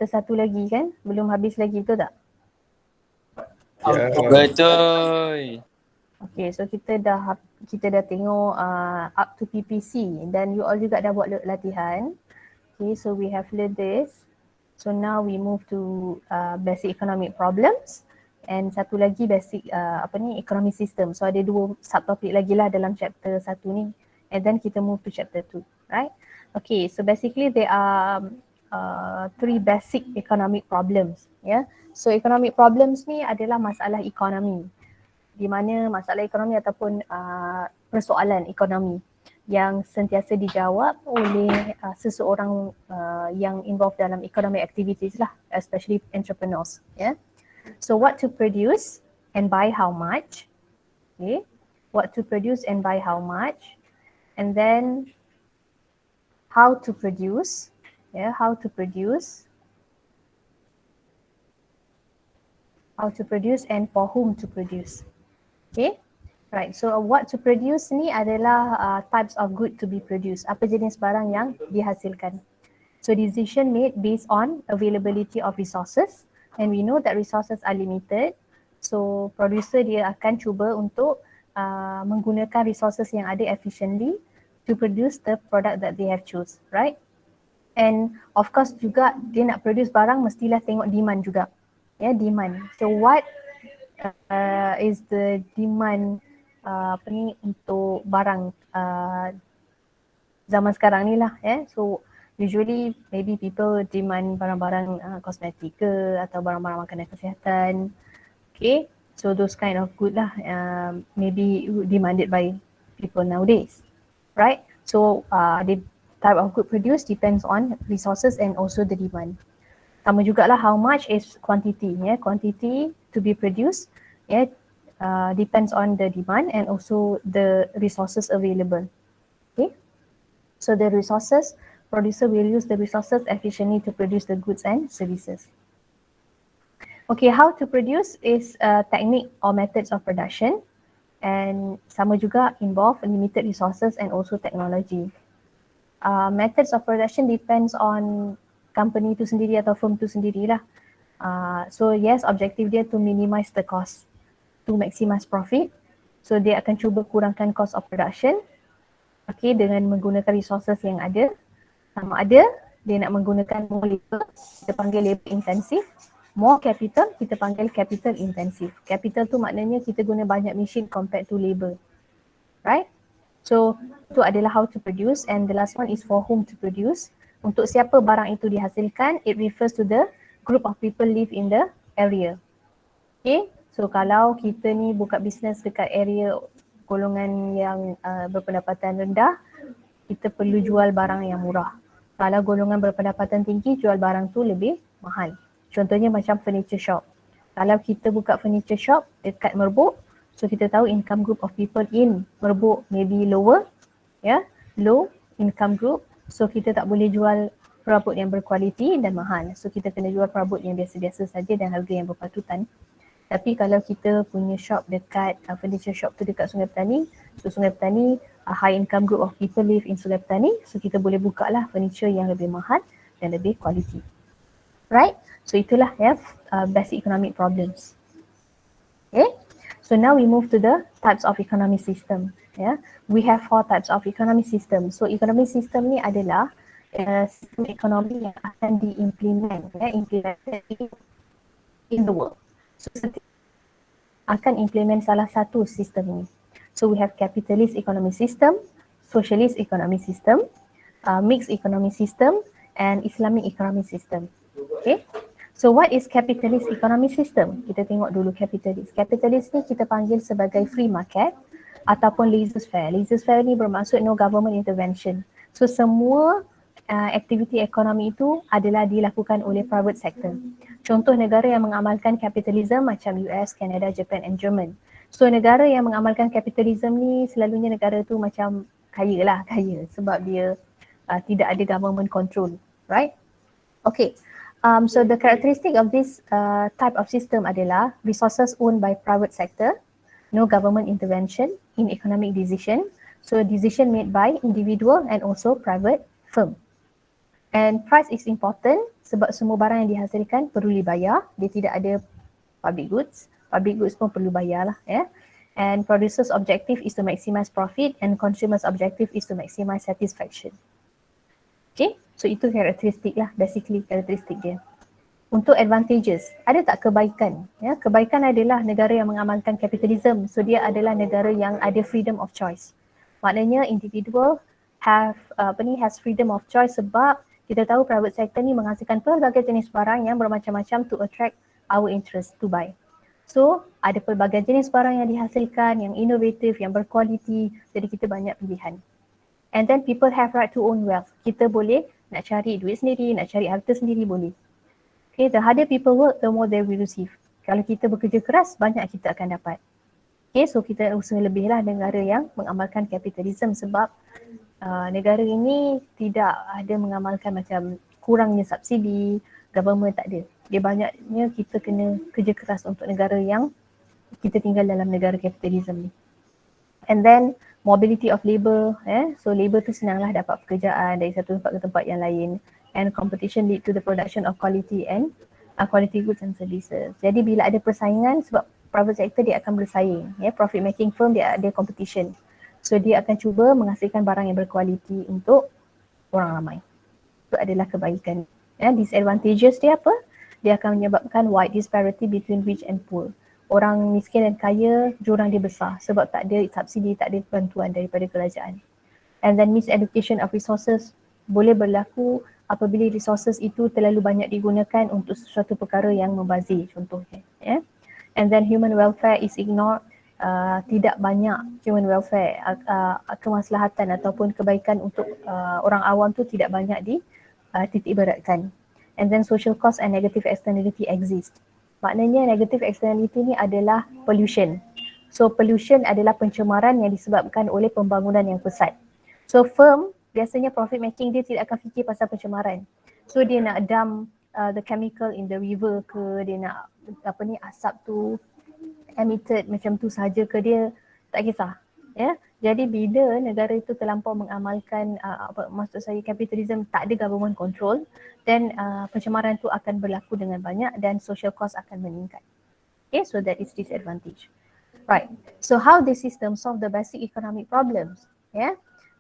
satu lagi kan? Belum habis lagi, betul tak? Ya. Betul. Okay, so kita dah tengok up to PPC dan you all juga dah buat latihan. Okay, so we have learned this. So now we move to basic economic problems and satu lagi basic economic system. So ada 2 subtopik lagi lah dalam chapter 1 ni, and then kita move to chapter 2, right? Okay, so basically there are 3 basic economic problems, yeah. So economic problems ni adalah masalah ekonomi, di mana masalah ekonomi ataupun persoalan ekonomi yang sentiasa dijawab oleh seseorang yang involved dalam economic activities lah, especially entrepreneurs, yeah. So what to produce and by how much, okay, what to produce and by how much, and then how to produce, yeah, how to produce and for whom to produce, okay. Right, so what to produce ni adalah types of good to be produced. Apa jenis barang yang dihasilkan. So decision made based on availability of resources, and we know that resources are limited. So producer dia akan cuba untuk menggunakan resources yang ada efficiently to produce the product that they have choose, right? And of course juga dia nak produce barang mestilah tengok demand juga. Yeah, demand. So what is the demand untuk barang zaman sekarang ni lah, so usually maybe people demand barang-barang kosmetik ke atau barang-barang makanan kesihatan, okay, so those kind of good lah, maybe demanded by people nowadays, right? So the type of good produced depends on resources and also the demand. Sama jugalah how much is quantity, quantity to be produced, depends on the demand and also the resources available. Okay, so the resources, producer will use the resources efficiently to produce the goods and services. Okay, how to produce is a technique or methods of production, and sama juga involve limited resources and also technology. Methods of production depends on company tu sendiri atau firm tu sendirilah. So yes, objective dia to minimize the cost, to maximize profit. So dia akan cuba kurangkan cost of production, okay, dengan menggunakan resources yang ada. Sama ada dia nak menggunakan more labor, kita panggil labor intensive. More capital, kita panggil capital intensive. Capital tu maknanya kita guna banyak machine compared to labor, right? So itu adalah how to produce, and the last one is for whom to produce. Untuk siapa barang itu dihasilkan, it refers to the group of people live in the area. Okay, so kalau kita ni buka bisnes dekat area golongan yang berpendapatan rendah, kita perlu jual barang yang murah. Kalau golongan berpendapatan tinggi, jual barang tu lebih mahal. Contohnya macam furniture shop. Kalau kita buka furniture shop dekat Merbuk, so kita tahu income group of people in Merbuk maybe lower, low income group. So kita tak boleh jual perabot yang berkualiti dan mahal. So kita kena jual perabot yang biasa-biasa saja dan harga yang berpatutan. Tapi kalau kita punya shop dekat furniture shop tu dekat Sungai Petani, so Sungai Petani high income group of people live in Sungai Petani, so kita boleh buka lah furniture yang lebih mahal dan lebih kualiti. Right? So itulah basic economic problems. Okay? So now we move to the types of economic system. We have 4 types of economic system. So economic system ni adalah sistem ekonomi yang akan diimplement, implemented in the world. So akan implement salah satu sistem ni. So we have capitalist economic system, socialist economic system, mixed economic system and Islamic economic system. Okay. So what is capitalist economic system? Kita tengok dulu capitalist. Capitalist ni kita panggil sebagai free market ataupun laissez-faire. Laissez-faire ni bermaksud no government intervention. So semua aktiviti ekonomi itu adalah dilakukan oleh private sector. Contoh negara yang mengamalkan kapitalisme macam US, Canada, Japan and German. So negara yang mengamalkan kapitalisme ni selalunya negara tu macam kaya sebab dia tidak ada government control, right? Okay. So the characteristic of this type of system adalah resources owned by private sector, no government intervention in economic decision. So decision made by individual and also private firm. And price is important sebab semua barang yang dihasilkan perlu dibayar. Dia tidak ada public goods. Public goods pun perlu bayar lah ya. And producers' objective is to maximize profit and consumers' objective is to maximize satisfaction. Okay, so itu karakteristik lah, basically karakteristik dia. Untuk advantages, ada tak kebaikan? Ya, kebaikan adalah negara yang mengamalkan kapitalism. So dia adalah negara yang ada freedom of choice. Maknanya individual has freedom of choice sebab kita tahu private sector ni menghasilkan pelbagai jenis barang yang bermacam-macam to attract our interest to buy. So ada pelbagai jenis barang yang dihasilkan, yang inovatif, yang berkualiti, jadi kita banyak pilihan. And then people have right to own wealth. Kita boleh nak cari duit sendiri, nak cari harta sendiri boleh. Okay, the harder people work, the more they will receive. Kalau kita bekerja keras, banyak kita akan dapat. Okay, so kita usaha lebih lah negara yang mengamalkan kapitalism sebab negara ini tidak ada mengamalkan macam kurangnya subsidi, government tak ada. Dia banyaknya kita kena kerja keras untuk negara yang kita tinggal dalam negara kapitalism ni. And then mobility of labour, so labour tu senanglah dapat pekerjaan dari satu tempat ke tempat yang lain. And competition lead to the production of quality and quality goods and services. Jadi bila ada persaingan, sebab private sector dia akan bersaing, profit making firm dia ada competition. So dia akan cuba menghasilkan barang yang berkualiti untuk orang ramai. Itu adalah kebaikan. Disadvantages dia apa? Dia akan menyebabkan wide disparity between rich and poor. Orang miskin dan kaya, jurang dia besar sebab tak ada subsidi, tak ada bantuan daripada kerajaan. And then misallocation of resources boleh berlaku apabila resources itu terlalu banyak digunakan untuk sesuatu perkara yang membazir contohnya. And then human welfare is ignored. Tidak banyak human welfare, kemaslahatan ataupun kebaikan untuk orang awam tu tidak banyak titik beratkan. And then social cost and negative externality exist. Maknanya negative externality ni adalah pollution. So pollution adalah pencemaran yang disebabkan oleh pembangunan yang pesat. So firm biasanya profit making dia tidak akan fikir pasal pencemaran. So dia nak dump the chemical in the river ke, dia nak asap tu emitted macam tu saja ke, dia tak kisah. Jadi bila negara itu terlampau mengamalkan maksud saya capitalism, tak ada government control, then pencemaran tu akan berlaku dengan banyak dan social cost akan meningkat. Okay, so that is disadvantage. Right. So how the system solve the basic economic problems?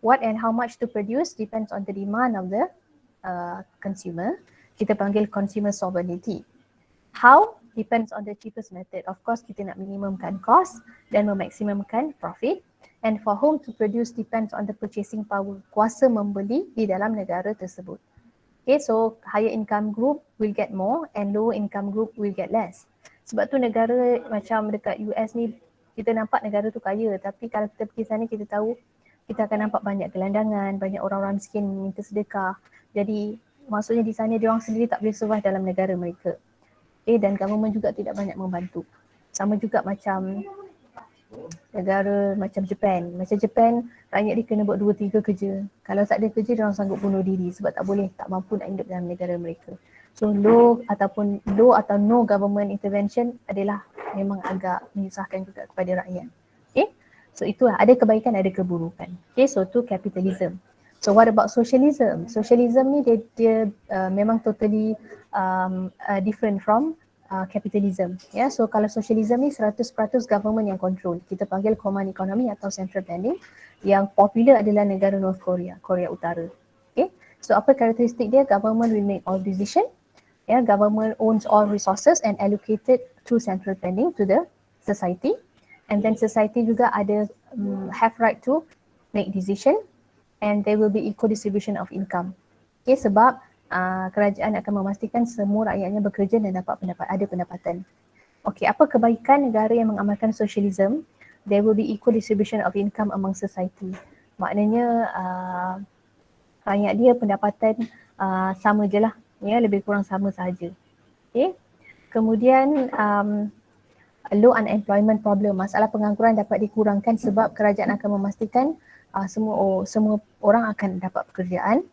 What and how much to produce depends on the demand of the consumer. Kita panggil consumer sovereignty. How? Depends on the cheapest method. Of course, kita nak minimumkan cost dan memaksimumkan profit. And for whom to produce depends on the purchasing power. Kuasa membeli di dalam negara tersebut. Okay, so higher income group will get more and lower income group will get less. Sebab tu negara macam dekat US ni, kita nampak negara tu kaya, tapi kalau kita pergi sana kita tahu kita akan nampak banyak gelandangan, banyak orang-orang miskin minta sedekah. Jadi maksudnya di sana dia orang sendiri tak boleh survive dalam negara mereka. Dan government juga tidak banyak membantu. Sama juga macam negara macam Japan. Macam Japan, rakyat dia kena buat 2-3 kerja. Kalau tak ada kerja, dia orang sanggup bunuh diri sebab tak boleh, tak mampu nak hidup dalam negara mereka. So low atau no government intervention adalah memang agak menyusahkan juga kepada rakyat. Okay, so itulah, ada kebaikan, ada keburukan. Okay, so tu capitalism. So what about socialism? Socialism ni dia memang totally different from capitalism. So kalau socialism ni 100% government yang control. Kita panggil common economy atau central planning. Yang popular adalah negara North Korea, Korea Utara. Okay. So apa karakteristik dia? Government will make all decision. Government owns all resources and allocated through central planning to the society. And then society juga ada have right to make decision. And there will be equal distribution of income. Okay, sebab kerajaan akan memastikan semua rakyatnya bekerja dan dapat ada pendapatan. Okay, apa kebaikan negara yang mengamalkan socialism? There will be equal distribution of income among society. Maknanya rakyat dia pendapatan sama je lah, lebih kurang sama sahaja. Okay. Kemudian low unemployment problem, masalah pengangguran dapat dikurangkan sebab kerajaan akan memastikan semua orang akan dapat pekerjaan.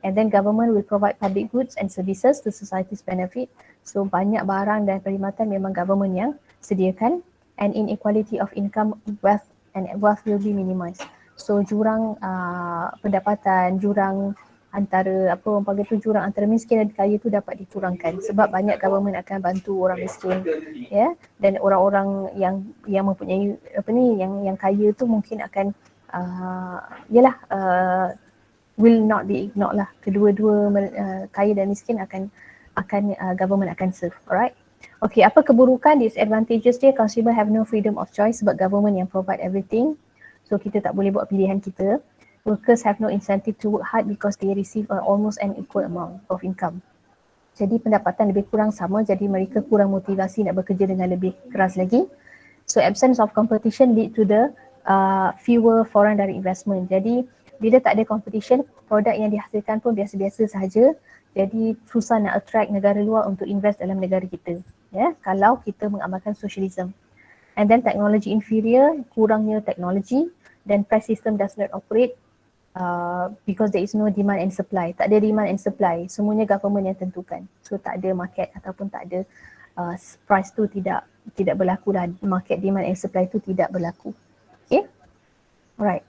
And then government will provide public goods and services to society's benefit. So banyak barang dan perkhidmatan memang government yang sediakan. And inequality of income, wealth will be minimized. So jurang pendapatan, jurang antara apa orang panggil tu jurang antara miskin dan kaya tu dapat dikurangkan sebab banyak government akan bantu orang miskin ya, dan orang-orang yang mempunyai apa ni yang kaya tu mungkin akan will not be ignored lah. Kedua-dua kaya dan miskin akan government akan serve. Alright. Okay, apa keburukan, disadvantages dia? Consumer have no freedom of choice sebab government yang provide everything. So kita tak boleh buat pilihan kita. Workers have no incentive to work hard because they receive almost an equal amount of income. Jadi pendapatan lebih kurang sama, jadi mereka kurang motivasi nak bekerja dengan lebih keras lagi. So absence of competition lead to the fewer foreign direct investment. Jadi bila tak ada competition, produk yang dihasilkan pun biasa-biasa sahaja. Jadi susah nak attract negara luar untuk invest dalam negara kita. Ya, kalau kita mengamalkan socialism. And then technology inferior, kurangnya teknologi, dan price system does not operate because there is no demand and supply. Tak ada demand and supply, semuanya government yang tentukan. So tak ada market ataupun tak ada price tu tidak berlaku lah. Market demand and supply tu tidak berlaku. Okay, alright.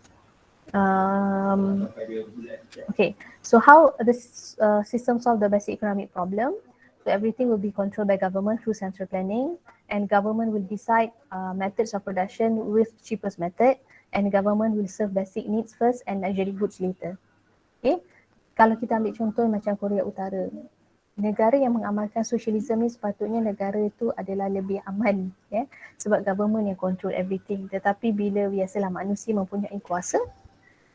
Okay, so how this system solve the basic economic problem? So everything will be controlled by government through central planning, and government will decide methods of production with cheapest method, and government will serve basic needs first and luxury goods later. Okay, kalau kita ambil contoh macam Korea Utara, negara yang mengamalkan socialism ni sepatutnya negara itu adalah lebih aman, ya, sebab government yang control everything. Tetapi bila biasalah manusia mempunyai kuasa,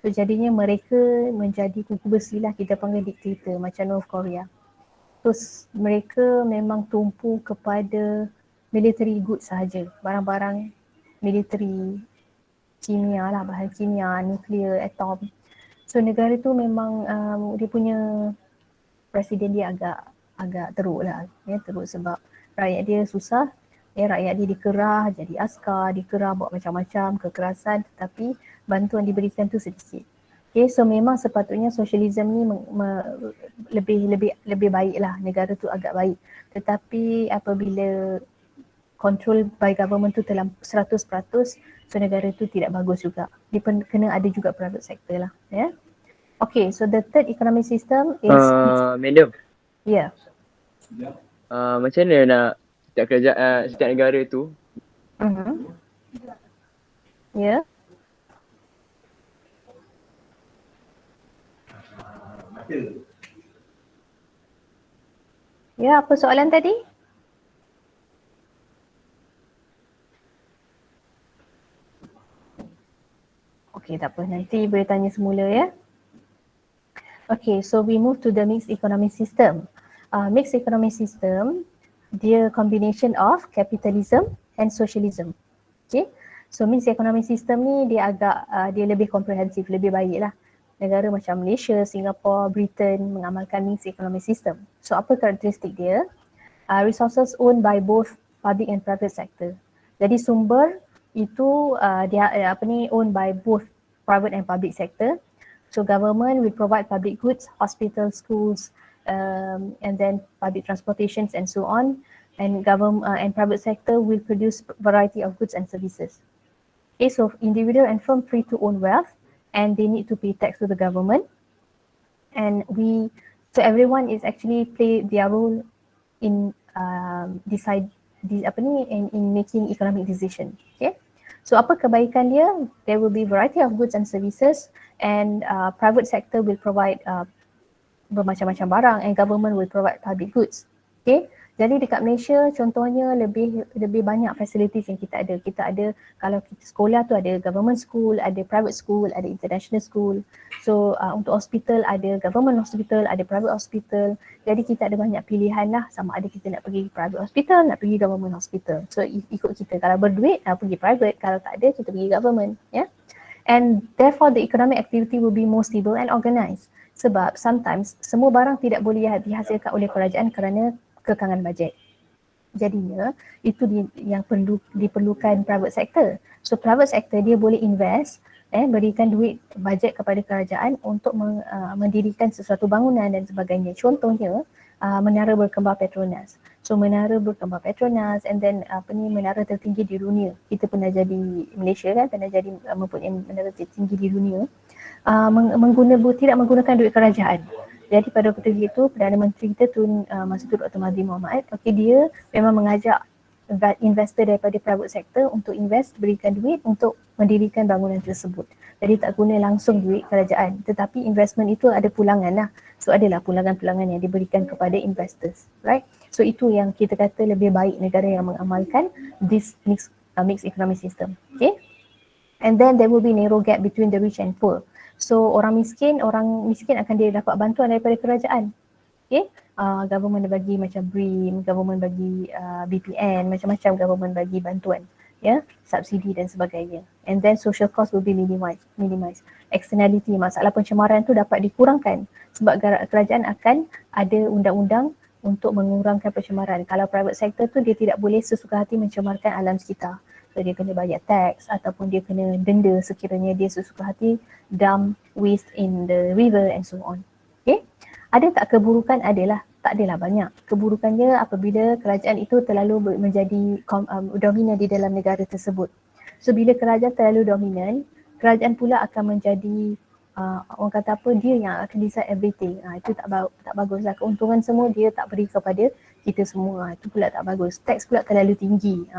so jadinya mereka menjadi kuku besi lah, kita panggil diktator macam North Korea. Terus mereka memang tumpu kepada military goods sahaja, barang-barang military, kimia lah, bahan kimia, nuklear, atom. So negara tu memang dia punya presiden dia agak teruk lah, ya, teruk sebab rakyat dia susah, ya, rakyat dia dikerah jadi askar, dikerah buat macam-macam kekerasan, tetapi bantuan diberikan tu sedikit. Okay, so memang sepatutnya socialism ni lebih baik lah, negara tu agak baik. Tetapi apabila control by government tu dalam 100%, so negara tu tidak bagus juga. Dia kena ada juga private sector lah, ya. Okay, so the third economic system is Madam, yeah. Macam mana nak setiap negara tu Yeah. Ya, apa soalan tadi? Okay, tak apa. Nanti boleh tanya semula, ya. Okay, so we move to the mixed economic system. Mixed economic system, dia combination of capitalism and socialism. Okay, so mixed economic system ni dia dia lebih komprehensif, lebih baik lah. Negara macam Malaysia, Singapore, Britain mengamalkan mixed economic system. So apa karakteristik dia? Resources owned by both public and private sector. Jadi sumber itu dia owned by both private and public sector. So government will provide public goods, hospitals, schools, and then public transportations and so on. And government and private sector will produce variety of goods and services. Okay, so individual and firm free to own wealth, and they need to pay tax to the government. And so everyone is actually play their role in in making economic decision. Okay, so apa kebaikan dia? There will be variety of goods and services, and private sector will provide bermacam-macam barang, and government will provide public goods. Okay, jadi dekat Malaysia contohnya lebih banyak facilities yang kita ada. Kita ada, kalau kita sekolah tu ada government school, ada private school, ada international school. So untuk hospital ada government hospital, ada private hospital. Jadi kita ada banyak pilihan lah, sama ada kita nak pergi private hospital, nak pergi government hospital. So ikut kita, kalau berduit pergi private, kalau tak ada kita pergi government, ya. Yeah? And therefore the economic activity will be more stable and organised. Sebab sometimes semua barang tidak boleh dihasilkan oleh kerajaan kerana kekangan bajet. Jadinya itu yang diperlukan private sector. So private sector dia boleh invest, berikan duit bajet kepada kerajaan untuk mendirikan sesuatu bangunan dan sebagainya. Contohnya menara berkembar Petronas. So menara berkembar Petronas and then menara tertinggi di dunia. Kita pernah jadi Malaysia kan, pernah jadi mempunyai menara tertinggi di dunia. Tidak menggunakan duit kerajaan. Jadi pada ketika itu Perdana Menteri kita tu masa tu Dr. Mahathir Mohamad, dia memang mengajak investor daripada private sector untuk invest, berikan duit untuk mendirikan bangunan tersebut. Jadi tak guna langsung duit kerajaan, tetapi investment itu ada pulangan lah. So adalah pulangan-pulangan yang diberikan kepada investors, right? So itu yang kita kata lebih baik negara yang mengamalkan this mixed economic system, okay? And then there will be narrow gap between the rich and poor. So orang miskin akan dia dapat bantuan daripada kerajaan, okay? Government bagi macam BRIM, government bagi BPN, macam-macam government bagi bantuan, ya, subsidi dan sebagainya. And then social cost will be minimized. Externality, masalah pencemaran tu dapat dikurangkan sebab kerajaan akan ada undang-undang untuk mengurangkan pencemaran. Kalau private sector tu dia tidak boleh sesuka hati mencemarkan alam sekitar. So dia kena bayar tax ataupun dia kena denda sekiranya dia sesuka hati dump waste in the river and so on. Okay? Ada tak keburukan? Adalah. Tak adalah banyak. Keburukannya apabila kerajaan itu terlalu menjadi dominan di dalam negara tersebut. So bila kerajaan terlalu dominan, kerajaan pula akan menjadi orang kata apa, dia yang akan decide everything. Itu tak bagus lah. Keuntungan semua dia tak beri kepada kita semua. Itu pula tak bagus. Tax pula terlalu tinggi.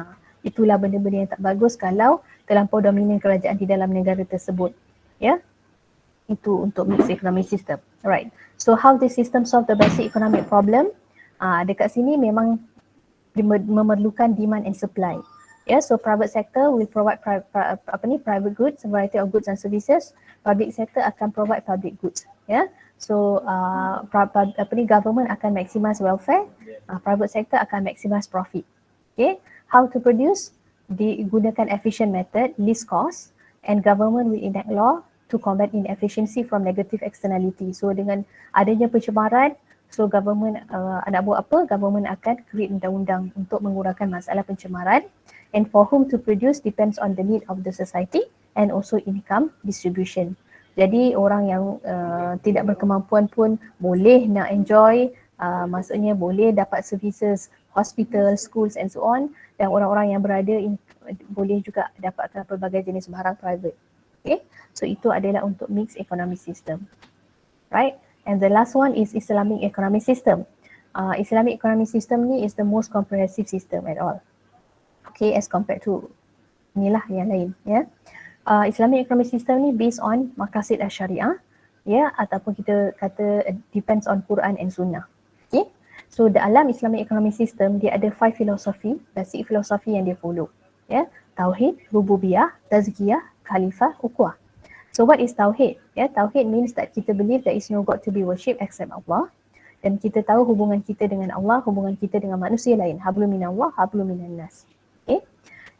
Itulah benda-benda yang tak bagus kalau terlampau dominan kerajaan di dalam negara tersebut. Ya. Itu untuk mixed economic system. Alright. So how this system solve the basic economic problem? Dekat sini memang memerlukan demand and supply. Yeah, so private sector will provide private goods, a variety of goods and services. Public sector akan provide public goods. Yeah, so government akan maximize welfare, private sector akan maximize profit. Okay, how to produce? Digunakan efficient method, least cost, and government will enact law to combat inefficiency from negative externality. So dengan adanya pencemaran, so government nak buat apa? Government akan create undang-undang untuk mengurangkan masalah pencemaran. And for whom to produce depends on the need of the society and also income distribution. Jadi orang yang tidak berkemampuan pun boleh nak enjoy, maksudnya boleh dapat services hospital, schools and so on. Dan orang-orang yang berada boleh juga dapatkan pelbagai jenis barang private. Okay, so itu adalah untuk mixed economic system, right? And the last one is Islamic economic system. Islamic economic system ni is the most comprehensive system at all. Okay, as compared to inilah yang lain, ya. Islamic economic system ni based on maqasid asy-syariah, ya, ataupun kita kata depends on Quran and Sunnah. Okay, so dalam Islamic economic system dia ada 5 filosofi, basic filosofi yang dia follow, ya. Tauhid, rububiyah, tazkiyah, khalifah, ukhuwah. So what is tauhid? Ya, tauhid means that kita believe there is no God to be worshipped except Allah, dan kita tahu hubungan kita dengan Allah, hubungan kita dengan manusia lain, hablum minallah, hablum minannas. Okay,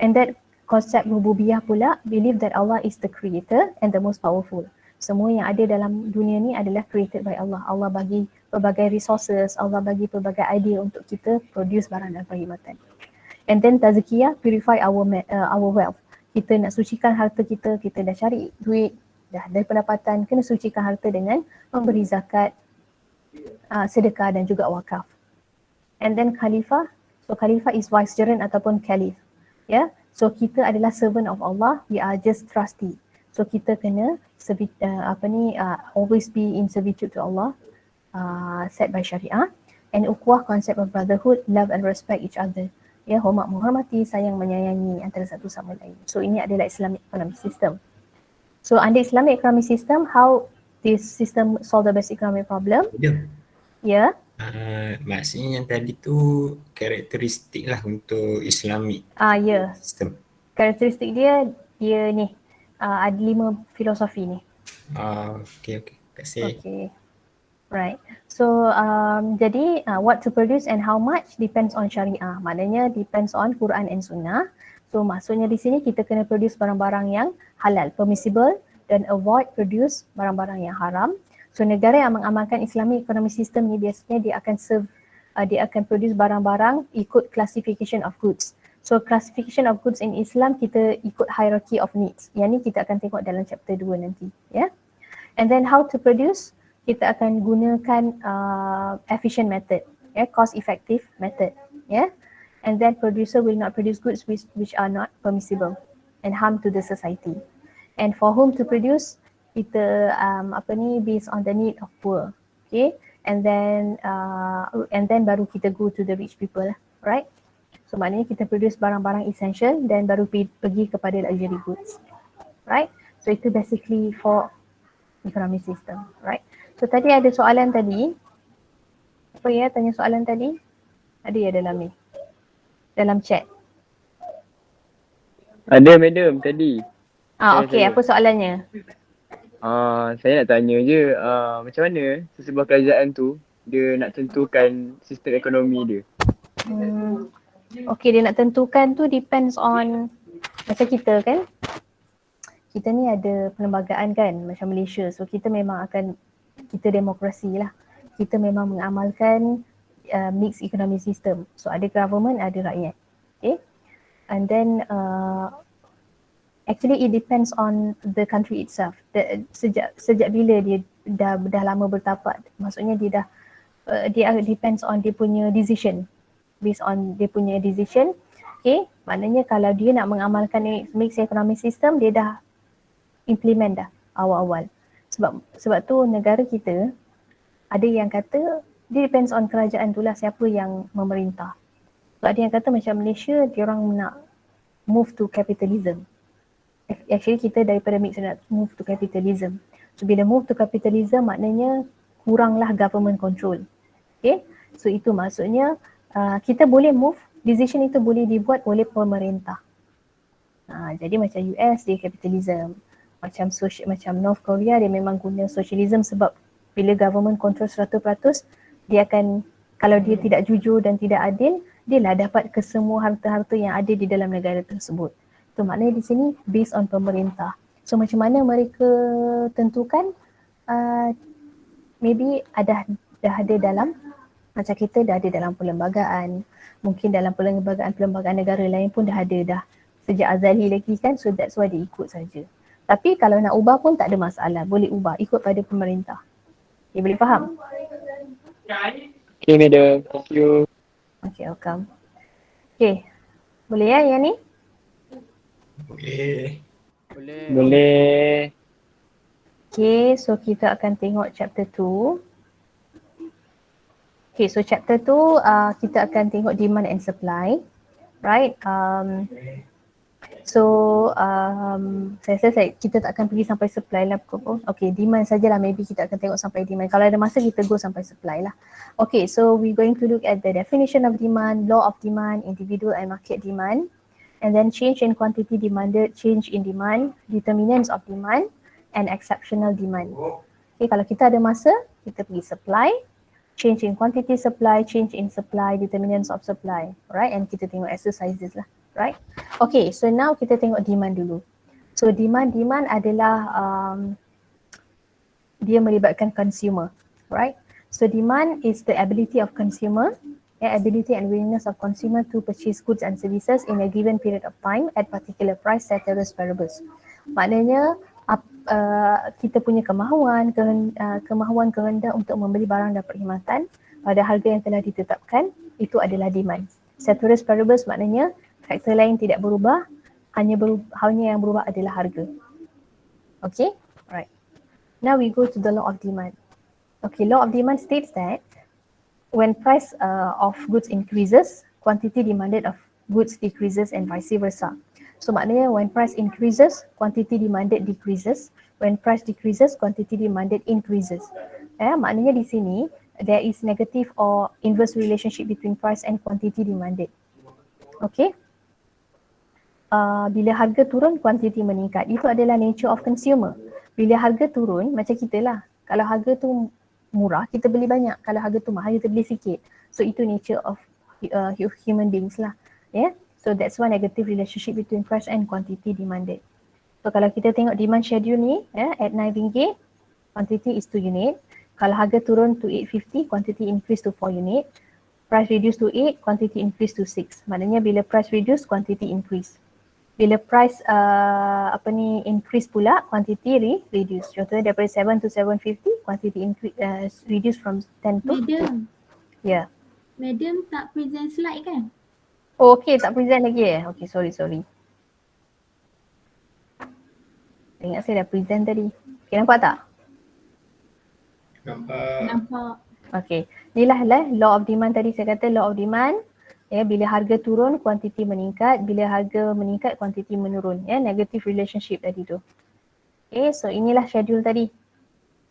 and that concept rububiyah pula believe that Allah is the creator and the most powerful. Semua yang ada dalam dunia ni adalah created by Allah. Allah bagi pelbagai resources, Allah bagi pelbagai idea untuk kita produce barang dan perkhidmatan. And then tazkiyah, purify our wealth. Kita nak sucikan harta kita, kita dah cari duit, dah dari pendapatan, kena sucikan harta dengan memberi zakat, sedekah dan juga wakaf. And then khalifah, so khalifah is vicegerent ataupun caliph. Ya, so kita adalah servant of Allah, we are just trustee. So kita kena always be in servitude to Allah, set by syariah. And ukhuwah, concept of brotherhood, love and respect each other. Ya, hormat menghormati, sayang menyayangi antara satu sama lain. So ini adalah Islamic economic system. So under Islamic economic system, how this system solve the basic economic problem? Ya. Maksudnya yang tadi tu karakteristik lah untuk Islamic system. Karakteristik dia ni ada 5 filosofi ni. Okay. Terima kasih. Okay. Right. So jadi what to produce and how much depends on syariah. Maknanya depends on Quran and Sunnah. So maksudnya di sini kita kena produce barang-barang yang halal, permissible, dan avoid produce barang-barang yang haram. So negara yang mengamalkan Islamic economic system ni biasanya dia akan produce barang-barang ikut classification of goods. So classification of goods in Islam kita ikut hierarchy of needs. Yang ni kita akan tengok dalam chapter 2 nanti, ya. And then how to produce? Kita akan gunakan efficient method. cost effective method, and then producer will not produce goods which are not permissible and harm to the society. And for whom to produce, kita based on the need of poor, okay, and then baru kita go to the rich people, right? So maknanya kita produce barang-barang essential dan baru pergi kepada luxury goods, right? So itu basically for economic system, right? So tadi ada soalan tadi, apa ya tanya soalan tadi? Ada ya dalam chat. Ada madam tadi. Okey, apa soalannya? Saya nak tanya je, macam mana sesebuah kerajaan tu dia nak tentukan sistem ekonomi dia? Okey, dia nak tentukan tu depends on macam kita kan. Kita ni ada perlembagaan kan macam Malaysia. So kita demokrasi lah. Kita memang mengamalkan mixed economic system. So ada government, ada rakyat. Okay. And then actually it depends on the country itself. Sejak bila dia dah lama bertapak, maksudnya dia depends on dia punya decision. Based on dia punya decision, okay, maknanya kalau dia nak mengamalkan mixed economic system, dia dah implement dah awal-awal. Sebab tu negara kita ada yang kata dia depends on kerajaan tu lah siapa yang memerintah. So ada yang kata macam Malaysia, dia orang nak move to capitalism. Actually kita daripada mixed nak move to capitalism. So bila move to capitalism maknanya kuranglah government control. Okay, so itu maksudnya kita boleh move, decision itu boleh dibuat oleh pemerintah. Jadi macam US dia capitalism, macam North Korea dia memang guna socialism sebab bila government control 100%, dia akan, kalau dia tidak jujur dan tidak adil, dia lah dapat kesemua harta-harta yang ada di dalam negara tersebut. So maknanya di sini based on pemerintah. So macam mana mereka tentukan, maybe dah ada dalam, macam kita dah ada dalam perlembagaan, mungkin dalam perlembagaan negara lain pun dah ada sejak azali lagi kan, so that's why dia ikut saja. Tapi kalau nak ubah pun tak ada masalah, boleh ubah ikut pada pemerintah. Okay, boleh faham? Okay madam, thank you. Okay, welcome. Okay, boleh ya yang ni? Boleh. Okay, so kita akan tengok chapter 2. Okay, so chapter 2 kita akan tengok demand and supply, right? Saya rasa kita tak akan pergi sampai supply lah. Okay, demand sajalah, maybe kita akan tengok sampai demand. Kalau ada masa kita go sampai supply lah. Okay, so we're going to look at the definition of demand, law of demand, individual and market demand, and then change in quantity demanded, change in demand, determinants of demand, and exceptional demand. Okay, kalau kita ada masa, kita pergi supply, change in quantity supply, change in supply, determinants of supply, right? And kita tengok exercises lah, right? Okay, so now kita tengok demand dulu. So demand adalah dia melibatkan consumer, right? So demand is the ability of consumer, ability and willingness of consumer to purchase goods and services in a given period of time at particular price ceteris paribus. Maknanya kita punya kemahuan kehendak untuk membeli barang dan perkhidmatan pada harga yang telah ditetapkan, itu adalah demand. Ceteris paribus maknanya faktor lain tidak berubah, hanya yang berubah adalah harga. Okay, alright. Now we go to the law of demand. Okay, law of demand states that when price of goods increases, quantity demanded of goods decreases and vice versa. So maknanya when price increases, quantity demanded decreases. When price decreases, quantity demanded increases. Maknanya di sini there is negative or inverse relationship between price and quantity demanded. Okay. Bila harga turun, quantity meningkat. Itu adalah nature of consumer. Bila harga turun, macam kita lah. Kalau harga tu murah, kita beli banyak. Kalau harga tu mahal, kita beli sikit. So itu nature of human beings lah. Yeah. So that's one negative relationship between price and quantity demanded. So kalau kita tengok demand schedule ni, at RM9, quantity is 2 unit. Kalau harga turun to 850, quantity increase to 4 unit. Price reduce to 8, quantity increase to 6. Maknanya bila price reduce, quantity increase. Bila price increase pula, quantity reduce. Contohnya daripada 7 to 750, quantity increase reduce from 10 to 2. Yeah. Madam tak present slide kan? Oh, okay, tak present lagi Okay, sorry. Ingat saya dah present tadi. Okay, nampak tak? Nampak. Okay, inilah law of demand tadi saya kata law of demand. Ya, bila harga turun, kuantiti meningkat. Bila harga meningkat, kuantiti menurun. Ya, negative relationship tadi tu. Okay, so inilah schedule tadi.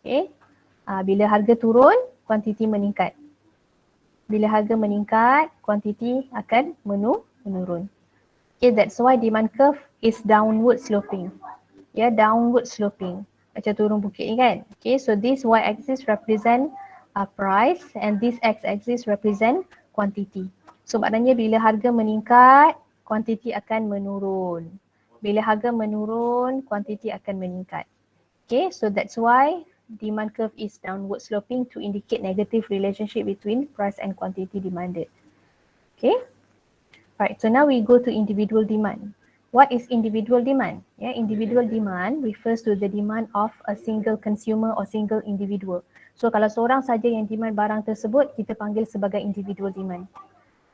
Okay, bila harga turun, kuantiti meningkat. Bila harga meningkat, kuantiti akan menurun. Okay, that's why demand curve is downward sloping. Ya, downward sloping. Macam turun bukit ni kan. Okay, so this y-axis represent price and this x-axis represent quantity. So maknanya bila harga meningkat, kuantiti akan menurun. Bila harga menurun, kuantiti akan meningkat. Okay, so that's why demand curve is downward sloping to indicate negative relationship between price and quantity demanded. Okay, right. So now we go to individual demand. What is individual demand? Yeah, individual demand refers to the demand of a single consumer or single individual. So kalau seorang saja yang demand barang tersebut, kita panggil sebagai individual demand.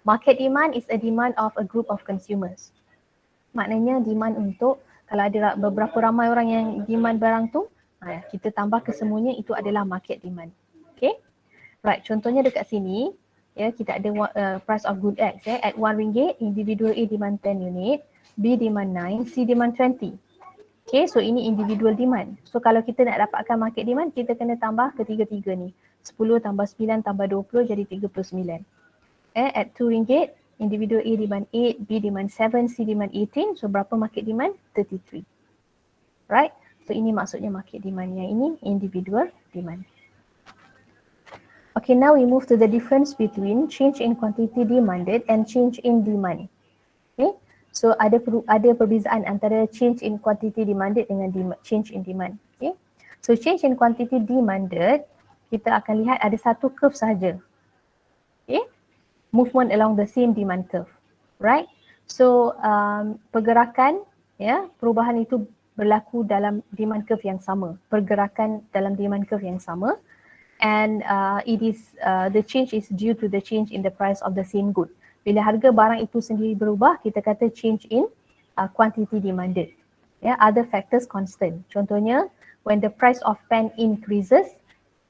Market demand is a demand of a group of consumers. Maknanya demand untuk kalau ada beberapa ramai orang yang demand barang tu, kita tambah kesemuanya, itu adalah market demand. Okay, right. Contohnya dekat sini, ya, kita ada price of good X. At RM1, individual A demand 10 unit, B demand 9, C demand 20. Okay, so ini individual demand. So kalau kita nak dapatkan market demand, kita kena tambah ketiga-tiga ni. 10 tambah 9 tambah 20 jadi 39. At RM2, individual A demand 8, B demand 7, C demand 18. So berapa market demand? 33. Right? So ini maksudnya market demand. Yang ini individual demand. Okay, now we move to the difference between change in quantity demanded and change in demand. Okay, so ada perbezaan antara change in quantity demanded dengan change in demand. Okay, so change in quantity demanded, kita akan lihat ada satu curve sahaja. Okay, movement along the same demand curve, right? So pergerakan, ya, perubahan itu berlaku dalam demand curve yang sama, pergerakan dalam demand curve yang sama. And it is the change is due to the change in the price of the same good. Bila harga barang itu sendiri berubah, kita kata change in quantity demanded. Yeah, other factors constant. Contohnya, when the price of pen increases,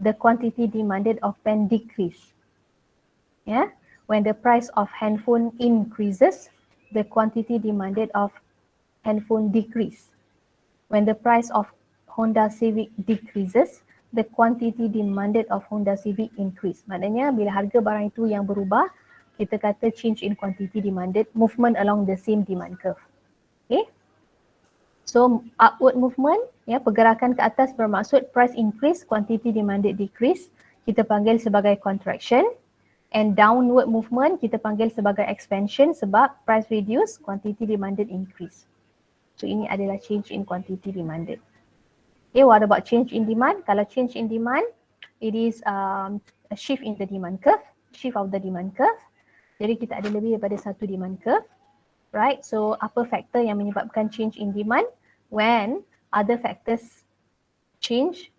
the quantity demanded of pen decrease. Yeah, when the price of handphone increases, the quantity demanded of handphone decrease. When the price of Honda Civic decreases, the quantity demanded of Honda Civic increase. Maknanya bila harga barang itu yang berubah, kita kata change in quantity demanded, movement along the same demand curve. Okay. So upward movement, ya, pergerakan ke atas bermaksud price increase, quantity demanded decrease, kita panggil sebagai contraction. And downward movement kita panggil sebagai expansion sebab price reduce, quantity demanded increase. So ini adalah change in quantity demanded. Okay, what about change in demand? Kalau change in demand, it is a shift in the demand curve, shift of the demand curve. Jadi kita ada lebih daripada satu demand curve, right? So apa faktor yang menyebabkan change in demand? When other factors change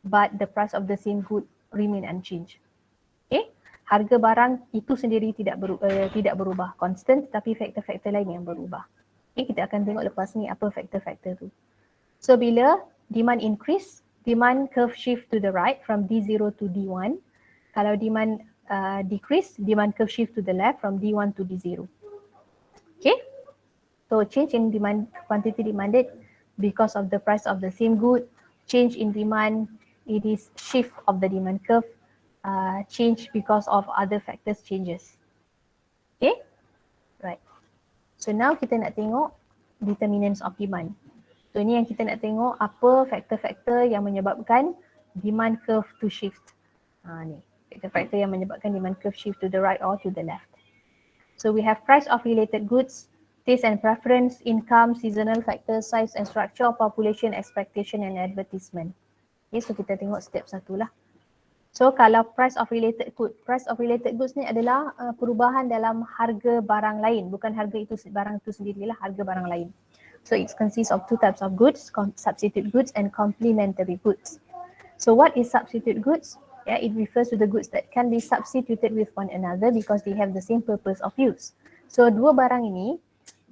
but the price of the same good remain unchanged. Okay, harga barang itu sendiri tidak berubah, constant, tapi faktor-faktor lain yang berubah. Okay, kita akan tengok lepas ni apa faktor-faktor tu. So bila demand increase, demand curve shift to the right from D0 to D1. Kalau demand decrease, demand curve shift to the left from D1 to D0. Okay, so change in demand, quantity demanded because of the price of the same good. Change in demand, it is shift of the demand curve. Change because of other factors changes. Okay, right. So now kita nak tengok determinants of demand. So ini yang kita nak tengok apa faktor-faktor yang menyebabkan demand curve to shift. Ni faktor-faktor yang menyebabkan demand curve shift to the right or to the left. So we have price of related goods, taste and preference, income, seasonal factors, size and structure, population, expectation and advertisement. Okay, so kita tengok step satu lah. So kalau price of related goods ni adalah perubahan dalam harga barang lain, bukan harga itu barang itu sendirilah, harga barang lain. So it consists of two types of goods, substitute goods and complementary goods. So what is substitute goods? Yeah, it refers to the goods that can be substituted with one another because they have the same purpose of use. So dua barang ini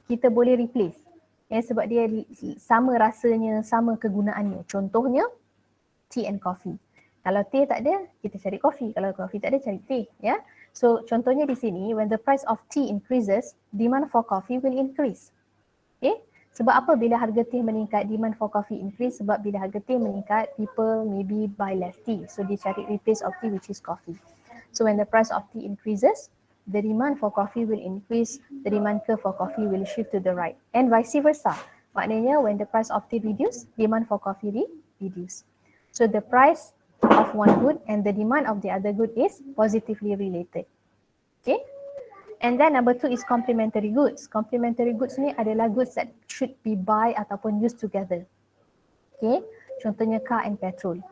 kita boleh replace. Ya, sebab dia sama rasanya, sama kegunaannya. Contohnya tea and coffee. Kalau teh tak ada, kita cari coffee. Kalau coffee tak ada, cari teh. Ya. So contohnya di sini, when the price of tea increases, demand for coffee will increase. Okay. Sebab apa bila harga teh meningkat, demand for coffee increase? Sebab bila harga teh meningkat, people maybe buy less tea. So dia cari replace of tea which is coffee. So when the price of tea increases, the demand for coffee will increase, the demand curve for coffee will shift to the right. And vice versa. Maknanya when the price of tea reduce, demand for coffee reduce. So the price of one good and the demand of the other good is positively related. Okay. And then number 2 is complementary goods. Complementary goods ni adalah goods that should be buy ataupun used together. Okay. Contohnya car and petrol.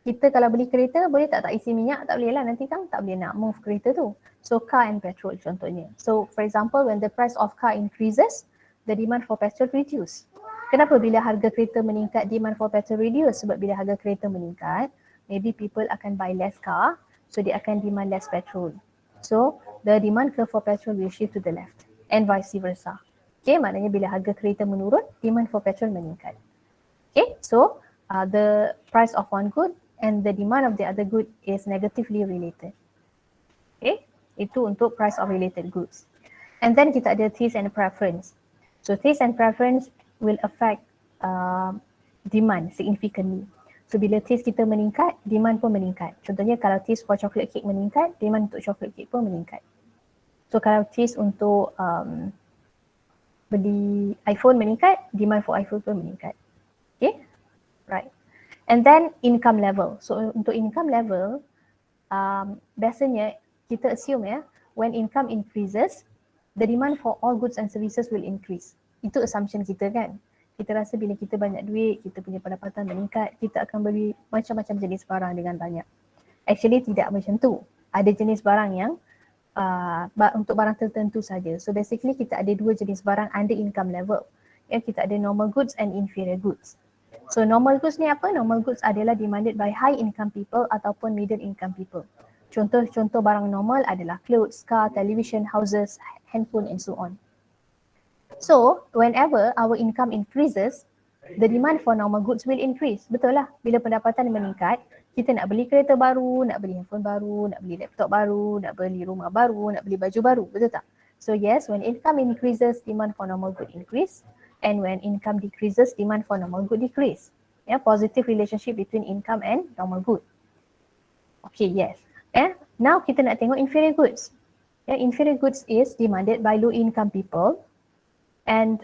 Kita kalau beli kereta boleh tak isi minyak? Tak boleh lah, nanti kan tak boleh nak move kereta tu. So car and petrol contohnya. So for example when the price of car increases, the demand for petrol reduce. Kenapa bila harga kereta meningkat, demand for petrol reduce? Sebab bila harga kereta meningkat, maybe people akan buy less car, so dia akan demand less petrol. So the demand curve for petrol will shift to the left and vice versa. Okay, maknanya bila harga kereta menurun, demand for petrol meningkat. Okay, so the price of one good and the demand of the other good is negatively related. Okay, itu untuk price of related goods. And then kita ada taste and preference. So taste and preference will affect demand significantly. So bila taste kita meningkat, demand pun meningkat. Contohnya kalau taste for chocolate cake meningkat, demand untuk chocolate cake pun meningkat. So kalau taste untuk beli iPhone meningkat, demand for iPhone pun meningkat. Okay, right. And then income level. So untuk income level, biasanya kita assume when income increases, the demand for all goods and services will increase. Itu assumption kita kan. Kita rasa bila kita banyak duit, kita punya pendapatan meningkat, kita akan beli macam-macam jenis barang dengan banyak. Actually tidak macam tu. Ada jenis barang yang untuk barang tertentu saja. So basically kita ada dua jenis barang under income level. Ya, kita ada normal goods and inferior goods. So normal goods ni apa? Normal goods adalah demanded by high income people ataupun middle income people. Contoh-contoh barang normal adalah clothes, car, television, houses, handphone and so on. So, whenever our income increases, the demand for normal goods will increase. Betul lah. Bila pendapatan meningkat, kita nak beli kereta baru, nak beli handphone baru, nak beli laptop baru, nak beli rumah baru, nak beli baju baru. Betul tak? So yes, when income increases, demand for normal good increase. And when income decreases, demand for normal good decrease. Yeah, positive relationship between income and normal good. Okay, yes. Now kita nak tengok inferior goods. Yeah, inferior goods is demanded by low income people. And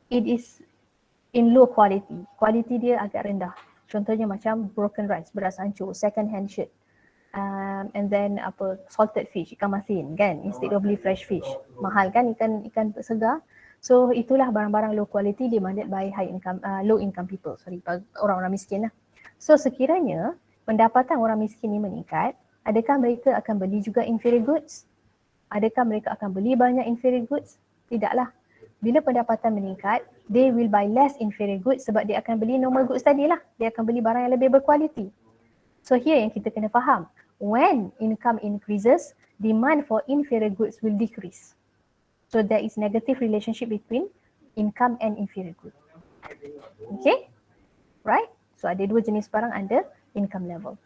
it is in low quality. Quality dia agak rendah. Contohnya macam broken rice, beras hancur, second hand shirt. And then salted fish, ikan masin kan, instead of beli fresh fish. Mahal kan ikan segar. So itulah barang-barang low quality demanded by low income people, orang-orang miskin lah. So sekiranya pendapatan orang miskin ni meningkat, adakah mereka akan beli juga inferior goods? Adakah mereka akan beli banyak inferior goods? Tidaklah. Bila pendapatan meningkat, they will buy less inferior goods sebab dia akan beli normal goods tadi lah. Dia akan beli barang yang lebih berkualiti. So here yang kita kena faham. When income increases, demand for inferior goods will decrease. So there is negative relationship between income and inferior goods. Okay? Right? So ada dua jenis barang under income level.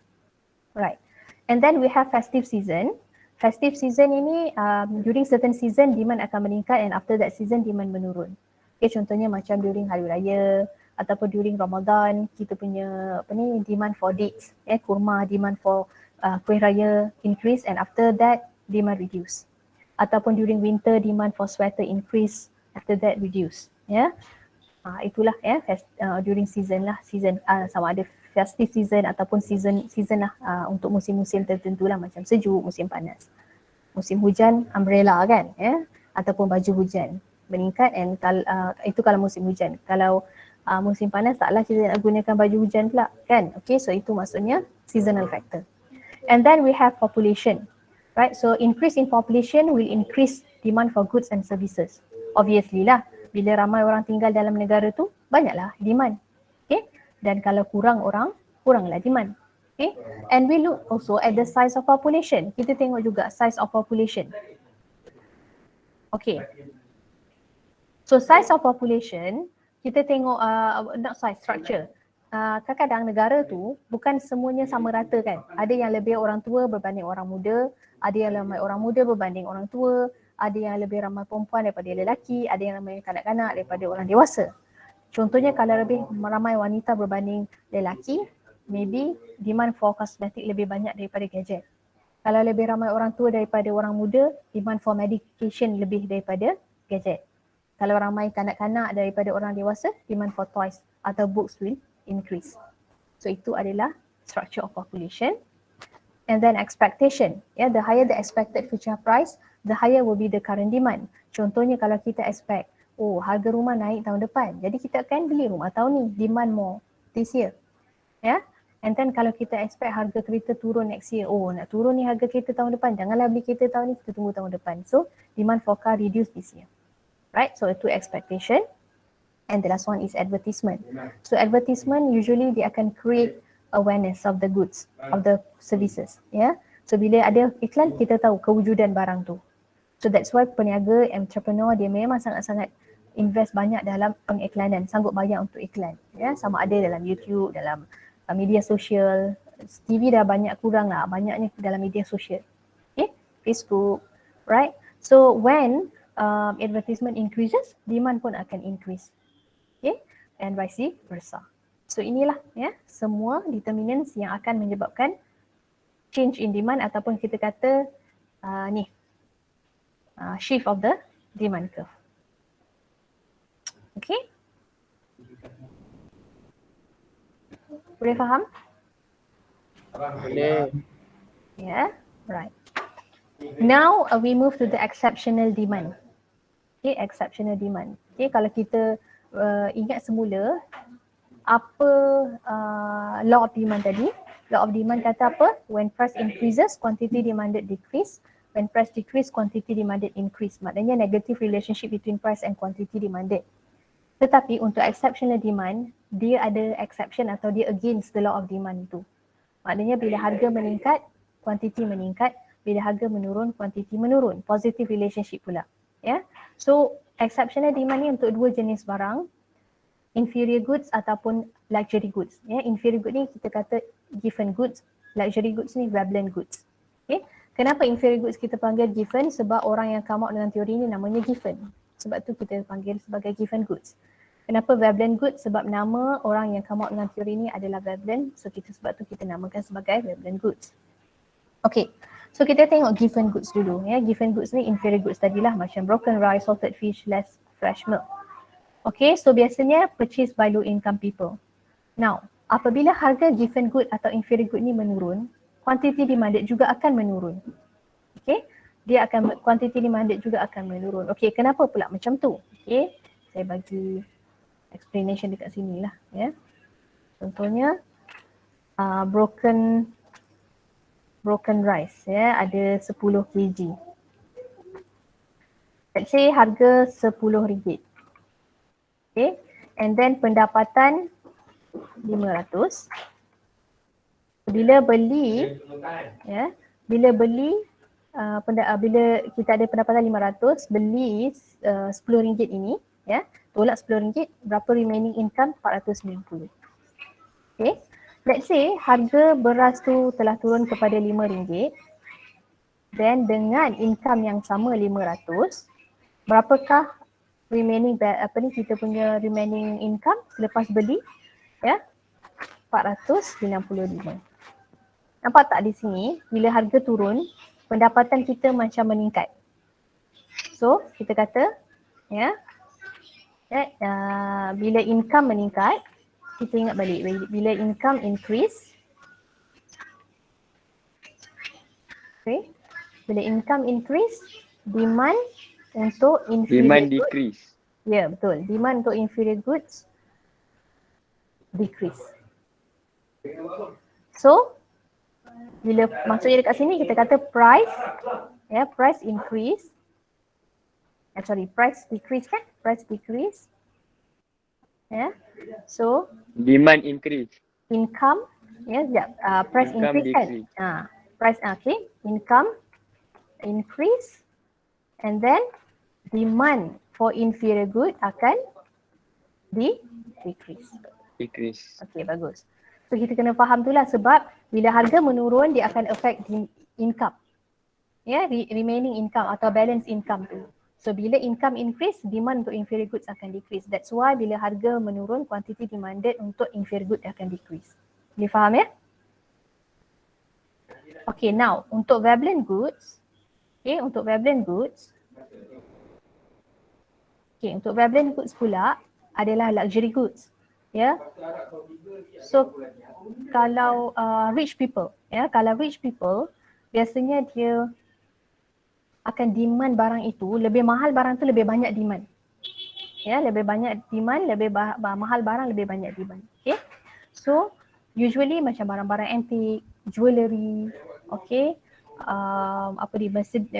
Right. And then we have festive season. Festive season ini during certain season demand akan meningkat and after that season demand menurun. Okay, contohnya macam during hari raya ataupun during Ramadan kita punya demand for dates, kurma, demand for kuih raya increase and after that demand reduce. Ataupun during winter demand for sweater increase, after that reduce. Ya. Itulah during season lah, sama ada festive season ataupun season lah untuk musim-musim tertentu lah macam sejuk, musim panas. Musim hujan, umbrella kan, ataupun baju hujan meningkat and itu kalau musim hujan. Kalau musim panas taklah kita nak gunakan baju hujan pula kan. Okay, so itu maksudnya seasonal factor. And then we have population, right? So increase in population will increase demand for goods and services. Obviously lah, bila ramai orang tinggal dalam negara tu, banyaklah demand. Okay, dan kalau kurang orang, kuranglah demand. Okay, and we look also at the size of population. Kita tengok juga size of population. Okay, so size of population, kita tengok not size, structure. Kadang-kadang negara tu bukan semuanya sama rata kan. Ada yang lebih orang tua berbanding orang muda, ada yang ramai orang muda berbanding orang tua, ada yang lebih ramai perempuan daripada lelaki, ada yang ramai kanak-kanak daripada orang dewasa. Contohnya kalau lebih ramai wanita berbanding lelaki, maybe demand for kosmetik lebih banyak daripada gadget. Kalau lebih ramai orang tua daripada orang muda, demand for medication lebih daripada gadget. Kalau ramai kanak-kanak daripada orang dewasa, demand for toys atau books will increase. So itu adalah structure of population. And then expectation. The higher the expected future price, the higher will be the current demand. Contohnya kalau kita expect, harga rumah naik tahun depan, jadi kita akan beli rumah tahun ni, demand more this year. And then kalau kita expect harga kereta turun next year, nak turun ni harga kereta tahun depan, janganlah beli kereta tahun ni, kita tunggu tahun depan. So demand for car reduce this year. Right, so itu expectation. And the last one is advertisement. So advertisement usually dia akan create awareness of the goods, of the services. So bila ada iklan, kita tahu kewujudan barang tu. So that's why peniaga, entrepreneur dia memang sangat-sangat invest banyak dalam pengiklanan, sanggup bayar untuk iklan. Sama ada dalam YouTube, dalam media sosial, TV dah banyak kurang lah, banyaknya dalam media sosial. Facebook, right? So when advertisement increases, demand pun akan increase. And vice versa. So inilah semua determinants yang akan menyebabkan change in demand ataupun kita kata shift of the demand curve. Okay? Boleh faham? Boleh. Right. Now we move to the exceptional demand. Okay, exceptional demand. Okay, kalau kita ingat semula apa law of demand tadi? Law of demand kata apa? When price increases, quantity demanded decrease. When price decrease, quantity demanded increase. Maknanya negative relationship between price and quantity demanded. Tetapi untuk exceptional demand, dia ada exception atau dia against the law of demand itu. Maknanya bila harga meningkat, quantity meningkat. Bila harga menurun, quantity menurun. Positive relationship pula. So exceptional demand ni untuk dua jenis barang, inferior goods ataupun luxury goods. Inferior goods ni kita kata given goods, luxury goods ni Veblen goods. Kenapa inferior goods kita panggil given? Sebab orang yang come out dengan teori ni namanya given. Sebab tu kita panggil sebagai given goods. Kenapa Veblen goods? Sebab nama orang yang come out dengan teori ni adalah Veblen. So sebab tu kita namakan sebagai Veblen goods. Okay. So kita tengok given goods dulu. Given goods ni inferior goods tadilah, macam broken rice, salted fish, less fresh milk. Okay, so biasanya purchased by low income people. Now, apabila harga given good atau inferior good ni menurun, quantity demanded juga akan menurun. Okay, quantity demanded juga akan menurun. Okay, kenapa pula macam tu? Okay, saya bagi explanation dekat sini lah. Contohnya, broken rice, ada 10 kg. Let's say harga RM10. Okay, and then pendapatan 500. Bila beli, bila kita ada pendapatan 500, beli RM10 ini, tolak RM10, berapa remaining income? 490. Okay, let's say harga beras tu telah turun kepada RM5, then dengan income yang sama 500, berapakah remaining kita punya remaining income selepas beli? 495. Nampak tak di sini, bila harga turun, pendapatan kita macam meningkat. So, kita kata bila income meningkat, kita ingat balik, bila income increase, bila income increase, demand untuk inferior Demand goods, decrease. betul. Demand untuk inferior goods decrease. So, bila maksudnya dekat sini kita kata price increase, price decrease kan? Price decrease. So, Demand increase. Income Ya, sekejap. Price Income increase kan? decrease. Price, okay. Income increase and then demand for inferior good akan decrease. Decrease. Okay, bagus. So kita kena faham tu lah sebab bila harga menurun dia akan affect income. Ya, remaining income atau balance income tu. So bila income increase, demand untuk inferior goods akan decrease. That's why bila harga menurun, quantity demanded untuk inferior good akan decrease. Boleh faham ya? Okay, now untuk Veblen goods. Okay, untuk Veblen goods. Okay, untuk Veblen goods pula adalah luxury goods. Ya. So kalau rich people, ya, kalau rich people biasanya dia akan demand barang itu, lebih mahal barang tu lebih banyak demand. Ya, lebih banyak demand, lebih mahal barang lebih banyak demand. Okay. So usually macam barang-barang antik, jewellery, okay,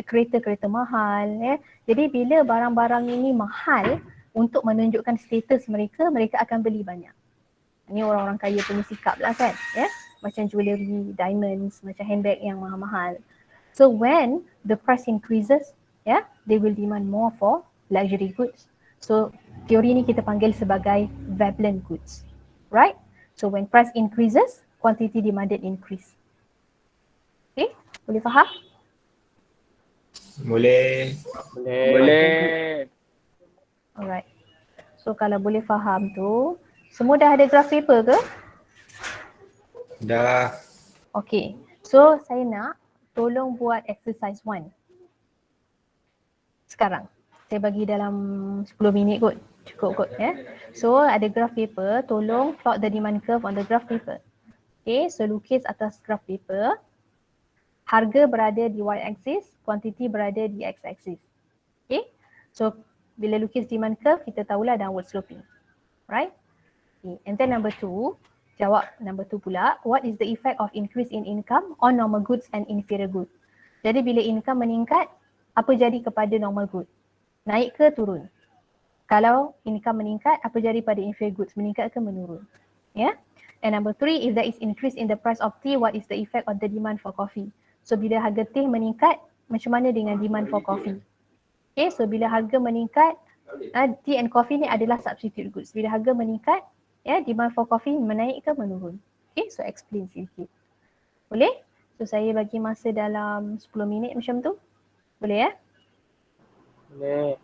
kereta-kereta mahal, ya. Jadi bila barang-barang ini mahal untuk menunjukkan status mereka, mereka akan beli banyak. Ini orang-orang kaya punya sikap lah kan, ya. Macam jewellery, diamonds, macam handbag yang mahal-mahal. So when the price increases, yeah, they will demand more for luxury goods. So teori ni kita panggil sebagai Veblen goods, right? So when price increases, quantity demanded increase. Okay, boleh faham? Boleh. Boleh. Alright. So kalau boleh faham tu, semua dah ada graph paper ke? Dah. Okay. So saya nak tolong buat exercise 1. Sekarang. Saya bagi dalam 10 minit kot. Cukup kot ya. So ada graph paper, tolong plot the demand curve on the graph paper. Okay, so lukis atas graph paper. Harga berada di y-axis, quantity berada di x-axis. Okay, so bila lukis demand curve, kita tahulah downward sloping. Right? Okay. And then number 2, jawab number 2 pula, what is the effect of increase in income on normal goods and inferior goods? Jadi bila income meningkat, apa jadi kepada normal good? Naik ke turun? Kalau income meningkat, apa jadi pada inferior goods? Meningkat ke menurun? Yeah? And number 3, if there is increase in the price of tea, what is the effect on the demand for coffee? So bila harga teh meningkat, macam mana dengan demand for coffee? Okay, so bila harga meningkat, tea and coffee ni adalah substitute goods. Bila harga meningkat, ya, demand for coffee menaik ke menurun? Okay, so explain sedikit. Boleh? So saya bagi masa dalam 10 minit macam tu. Boleh ya? Boleh.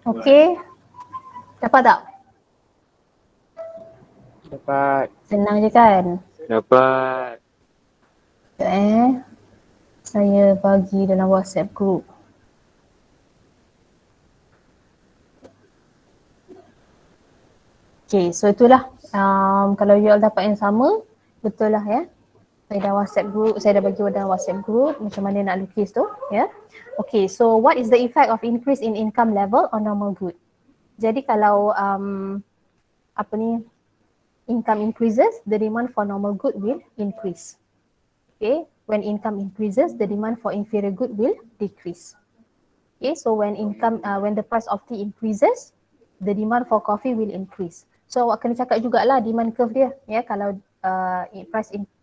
Okay. Dapat tak? Dapat. Senang je kan? Dapat. Sekejap saya bagi dalam WhatsApp group. Okay, so itulah. Kalau you all dapat yang sama, betul lah ya. Saya dah WhatsApp group, saya dah bagi dalam WhatsApp group macam mana nak lukis tu ya. Okay, so what is the effect of increase in income level on normal good? Jadi kalau income increases, the demand for normal good will increase. Okay, when income increases, the demand for inferior good will decrease. Okay, so when the price of tea increases, the demand for coffee will increase. So awak kena cakap jugalah demand curve dia. Ya, kalau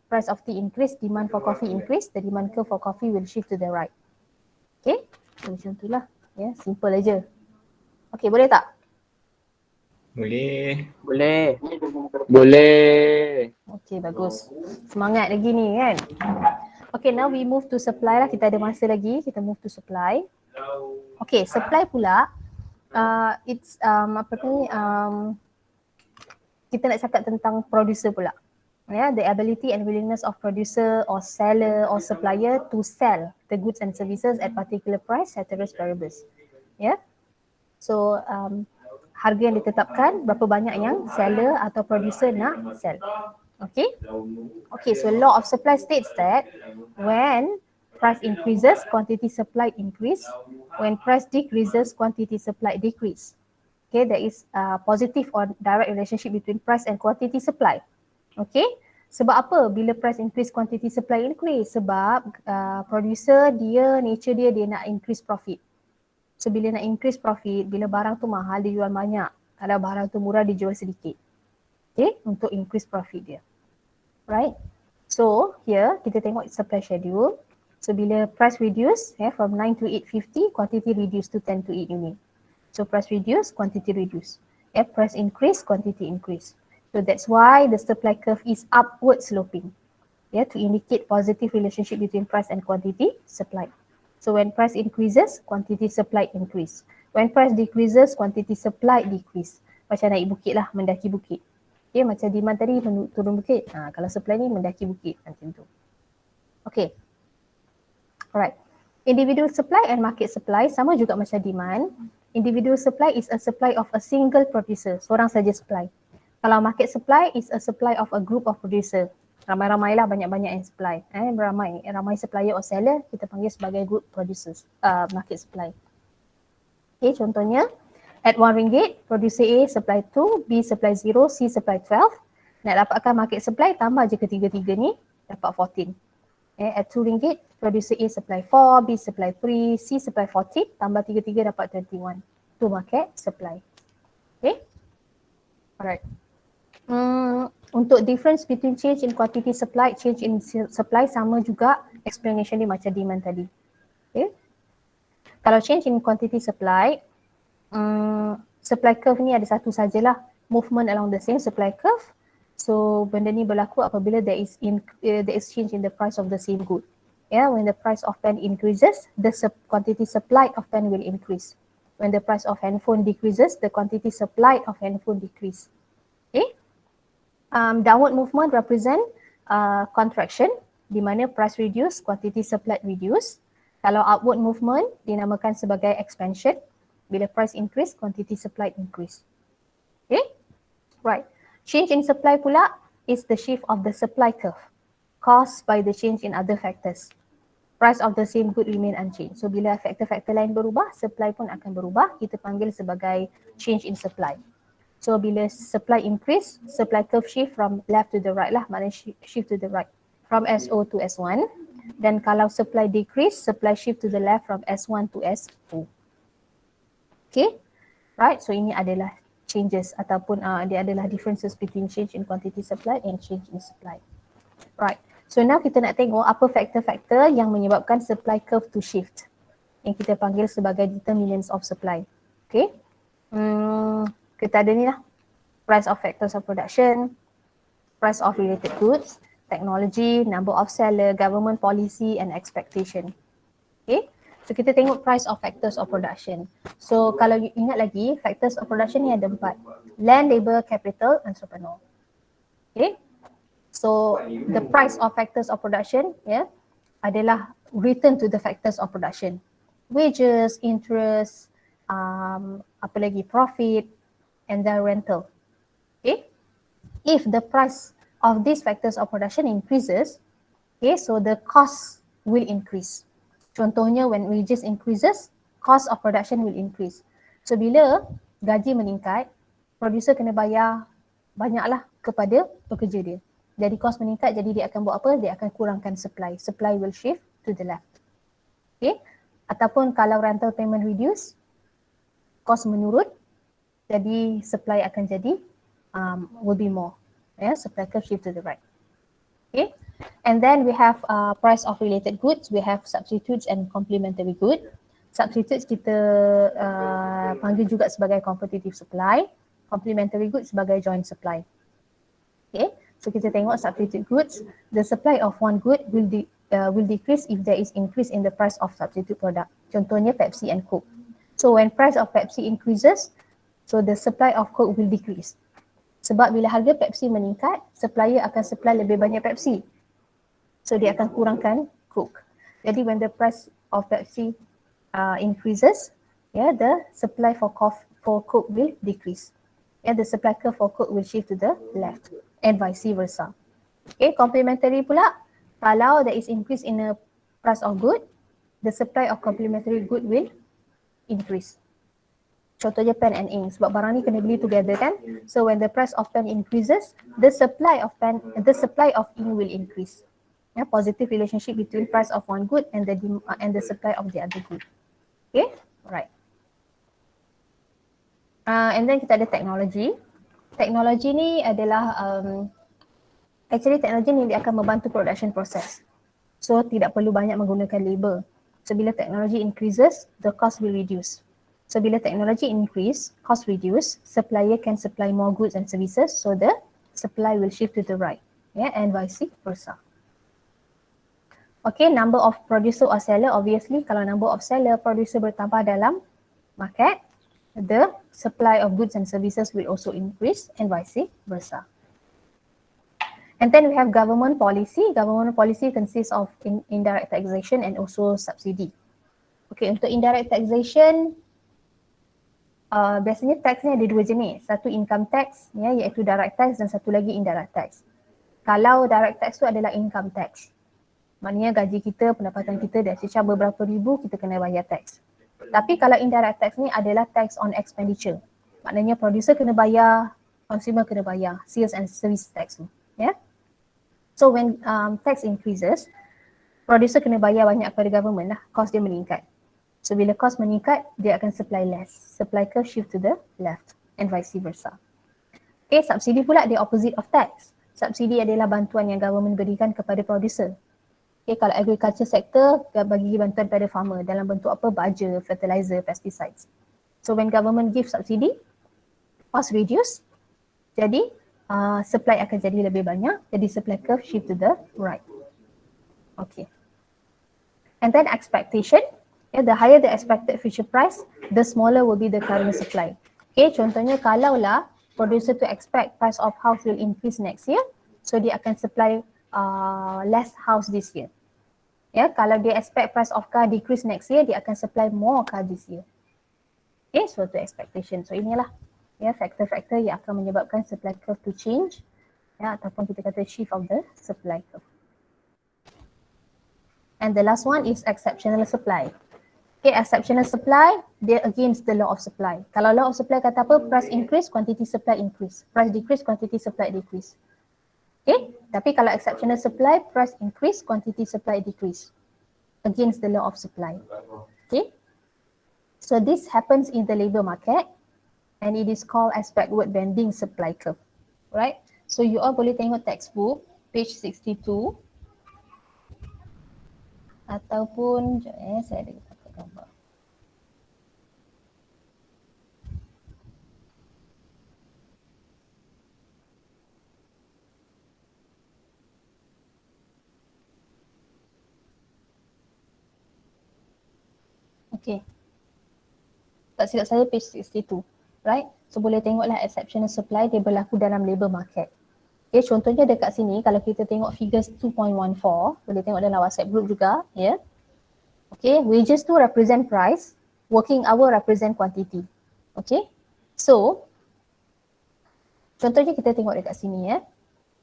price of tea increase, demand for coffee increase, the demand curve for coffee will shift to the right. Okay, so macam itulah. Ya, simple aja. Okay, boleh tak? Boleh. Boleh. Boleh. Okay, bagus. Semangat lagi ni kan. Okay, now we move to supply lah. Kita ada masa lagi. Kita move to supply. Okay, supply pula. It's kita nak cakap tentang producer pula. Yeah, the ability and willingness of producer or seller or supplier to sell the goods and services at particular price ceteris paribus. Yeah. So harga yang ditetapkan, berapa banyak yang seller atau producer nak sell. Okay. Okay, so law of supply states that when price increases, quantity supplied increase. When price decreases, quantity supplied decrease. Okay, there is a positive or direct relationship between price and quantity supply. Okay, sebab apa bila price increase, quantity supply increase? Sebab producer nature dia nak increase profit. So bila nak increase profit, bila barang tu mahal dia jual banyak. Kalau barang tu murah dia jual sedikit. Okay, untuk increase profit dia. Right. So here kita tengok supply schedule. So bila price reduce from 9 to 850, quantity reduce to 10 to 8 unit. So price reduce, quantity reduce. Price increase, quantity increase. So that's why the supply curve is upward sloping. To indicate positive relationship between price and quantity supplied. So when price increases, quantity supplied increase. When price decreases, quantity supplied decrease. Macam naik bukit lah, mendaki bukit. Okay, macam demand tadi turun bukit. Kalau supply ni mendaki bukit macam tu. Okay. Alright. Individual supply and market supply sama juga macam demand. Individual supply is a supply of a single producer. Seorang saja supply. Kalau market supply is a supply of a group of producer. Ramai-ramai lah, banyak-banyak yang supply. Ramai supplier or seller kita panggil sebagai group producers, market supply. Okay, contohnya at RM1, producer A supply 2, B supply 0, C supply 12. Nak dapatkan market supply, tambah je ketiga-tiga ni, dapat 14. At RM2, producer A supply 4, B supply 3, C supply 14, tambah 3 dapat 21. Itu market supply. Okay. Alright. Untuk difference between change in quantity supply, change in supply sama juga explanation dia macam demand tadi. Okay. Kalau change in quantity supply, supply curve ni ada satu sajalah, movement along the same supply curve. So benda ni berlaku apabila there is change in the price of the same good. When the price of pen increases, the quantity supplied of pen will increase. When the price of handphone decreases, the quantity supplied of handphone decrease. Okay. Downward movement represent contraction di mana price reduce, quantity supplied reduce. Kalau upward movement dinamakan sebagai expansion. Bila price increase, quantity supplied increase. Okay. Right. Change in supply pula is the shift of the supply curve caused by the change in other factors. Price of the same good remain unchanged. So bila faktor-faktor lain berubah, supply pun akan berubah. Kita panggil sebagai change in supply. So bila supply increase, supply curve shift from left to the right lah, maknanya shift to the right. From SO to S1. Dan kalau supply decrease, supply shift to the left from S1 to S2. Okay. Right, so ini adalah changes ataupun dia adalah differences between change in quantity supply and change in supply. Right. So now kita nak tengok apa faktor-faktor yang menyebabkan supply curve to shift. Yang kita panggil sebagai determinants of supply. Okay. Kita ada ni lah. Price of factors of production, price of related goods, technology, number of seller, government policy and expectation. Okay. So kita tengok price of factors of production. So kalau you ingat lagi, factors of production ni ada 4. Land, labor, capital, entrepreneur. Okay. So the price of factors of production adalah return to the factors of production. Wages, interest, apa lagi, profit, and then rental. Okay. If the price of these factors of production increases, okay, so the cost will increase. Contohnya when wages increases, cost of production will increase. So bila gaji meningkat, producer kena bayar banyaklah kepada pekerja dia. Jadi cost meningkat, jadi dia akan buat apa? Dia akan kurangkan supply. Supply will shift to the left. Okay. Ataupun kalau rental payment reduce, cost menurun, jadi supply akan jadi will be more. Supply curve shift to the right. Okay. And then we have price of related goods, we have substitutes and complementary good. Substitutes kita panggil juga sebagai competitive supply, complementary goods sebagai joint supply. Okay, so kita tengok substitute goods, the supply of one good will decrease if there is increase in the price of substitute product. Contohnya Pepsi and Coke. So when price of Pepsi increases, so the supply of Coke will decrease. Sebab bila harga Pepsi meningkat, supplier akan supply lebih banyak Pepsi. So dia akan kurangkan Coke. Jadi when the price of Pepsi increases, the supply for Coke will decrease. The supply curve for Coke will shift to the left and vice versa. Okay, complementary pula, kalau there is increase in the price of good, the supply of complementary good will increase. Contohnya pen and ink, sebab barang ni kena beli together kan. So when the price of pen increases, the supply of ink will increase. Positive relationship between price of one good and the supply of the other good. Okay, alright. And then kita ada teknologi. Teknologi ni adalah actually teknologi ni dia akan membantu production process. So tidak perlu banyak menggunakan labor. So bila teknologi increases, the cost will reduce. So bila technology increase, cost reduce, supplier can supply more goods and services, so the supply will shift to the right, and vice versa. Okay, number of producer or seller, obviously kalau number of seller, producer bertambah dalam market, the supply of goods and services will also increase and vice versa. And then we have government policy. Government policy consists of indirect taxation and also subsidy. Okay, untuk indirect taxation, biasanya tax ni ada 2 jenis. Satu income tax, iaitu direct tax, dan satu lagi indirect tax. Kalau direct tax tu adalah income tax, maknanya gaji kita, pendapatan kita dah cecah beberapa ribu, kita kena bayar tax. Tapi kalau indirect tax ni adalah tax on expenditure, maknanya producer kena bayar, consumer kena bayar, sales and service tax tu. So when tax increases, producer kena bayar banyak kepada government lah, cost dia meningkat. So bila cost meningkat, dia akan supply less. Supply curve shift to the left and vice versa. Okay, subsidi pula the opposite of tax. Subsidi adalah bantuan yang government berikan kepada producer. Okay, kalau agriculture sector, bagi bantuan pada farmer dalam bentuk apa? Baja, fertilizer, pesticides. So when government give subsidi, cost reduce, jadi supply akan jadi lebih banyak, jadi supply curve shift to the right. Okay. And then expectation, the higher the expected future price, the smaller will be the current supply. Okay, contohnya kalaulah producer to expect price of house will increase next year, so dia akan supply less house this year. Kalau dia expect price of car decrease next year, dia akan supply more car this year. Okay, so to expectation. So inilah faktor-faktor yang akan menyebabkan supply curve to change, ataupun kita kata shift of the supply curve. And the last one is exceptional supply. Okay, exceptional supply, dia against the law of supply. Kalau law of supply kata apa? Price increase, quantity supply increase. Price decrease, quantity supply decrease. Okay, tapi kalau exceptional supply, price increase, quantity supply decrease. Against the law of supply. Okay, so this happens in the labor market and it is called as backward bending supply curve. Right, so you all boleh tengok textbook, page 62. Ataupun, saya ada gambar. Okay. Tak silap saya page 62. Right? So boleh tengoklah exceptional supply dia berlaku dalam labour market. Okay, contohnya dekat sini kalau kita tengok figures 2.14, boleh tengok dalam WhatsApp group juga, ya. Yeah. Okay, wages tu represent price, working hour represent quantity. Okay, so contohnya kita tengok dekat sini, ya.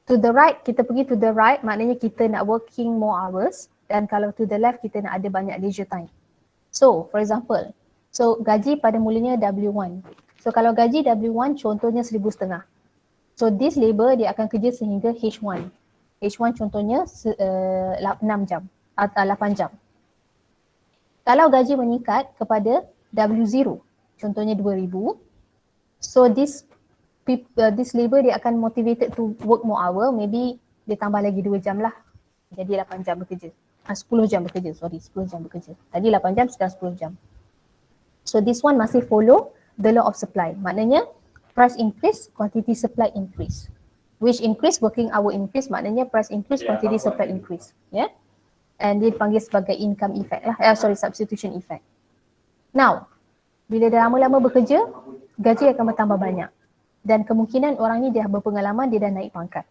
To the right, kita pergi to the right maknanya kita nak working more hours, dan kalau to the left kita nak ada banyak leisure time. So, for example, so gaji pada mulanya W1. So kalau gaji W1 contohnya 1,500. So this labour dia akan kerja sehingga H1. H1 contohnya 6 jam atau 8 jam. Kalau gaji meningkat kepada W0, contohnya 2,000, so this labour dia akan motivated to work more hour, maybe dia tambah lagi 2 jam lah. Jadi 8 jam bekerja. 10 jam bekerja, 10 jam bekerja. Tadi 8 jam, sekarang 10 jam. So this one masih follow the law of supply. Maknanya price increase, quantity supply increase. Which increase, working hour increase, maknanya price increase, quantity supply increase. Yeah? And dia dipanggil sebagai income effect lah. Substitution effect. Now, bila dah lama-lama bekerja, gaji akan bertambah banyak. Dan kemungkinan orang ni dia berpengalaman, dia dah naik pangkat.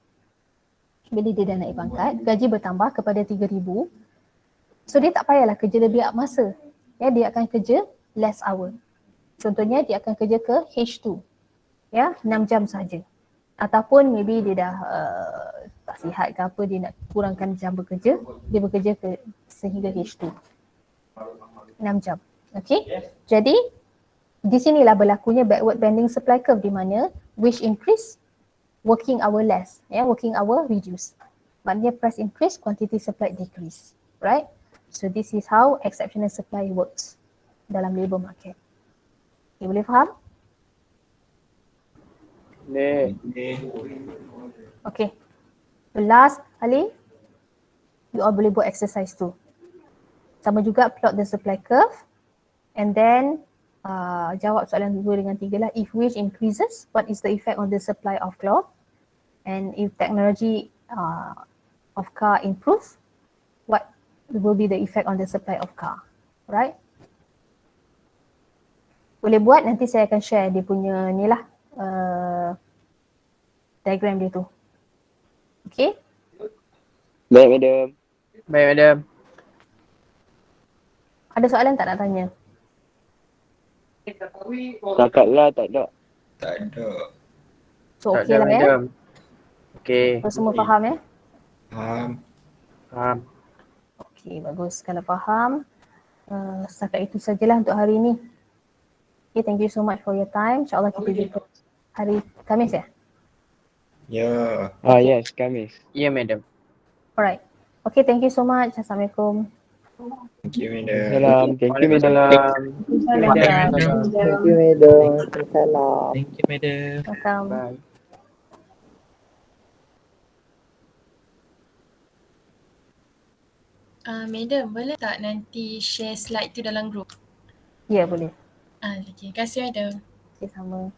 Bila dia dah naik pangkat, gaji bertambah kepada 3,000. So dia tak payahlah kerja lebih masa. Ya, dia akan kerja less hour. Contohnya dia akan kerja ke H2. Ya, 6 jam saja. Ataupun maybe dia dah tak sihat ke apa, dia nak kurangkan jam bekerja, dia bekerja ke sehingga H2. 6 jam. Okay? Jadi di sinilah berlakunya backward bending supply curve, di mana wage increase, working hour less, ya, working hour reduce. Maknanya price increase, quantity supply decrease. Right? So this is how exceptional supply works dalam labour market. Okay, boleh faham? Okay. Last kali, you all boleh buat exercise tu. Sama juga plot the supply curve and then jawab soalan 2 dengan 3 lah. If wage increases, what is the effect on the supply of cloth? And if technology of car improves, what will be the effect on the supply of car? Right? Boleh buat, nanti saya akan share dia punya ni lah. Diagram dia tu. Okay? Baik, madam. Baik, madam. Ada soalan tak nak tanya? Takatlah, tak ada. Tak ada. So Tak okay ada, lah ya? madam. Okay. So semua faham ya? Faham. Faham. Okay, bagus. Kalau faham, setakat itu sajalah untuk hari ini. Okay, thank you so much for your time. InsyaAllah kita jumpa hari Khamis ya? Ya. Yes, Kamis. Ya, madam. Alright. Okay, thank you so much. Assalamualaikum. Thank you, madam. Salam. Thank you, madam. Welcome. Thank you, madam. Salam. Thank you, madam. Welcome. Bye. Madam, boleh tak nanti share slide tu dalam group? Ya, boleh. Okay, terima kasih madam. Okay, sama.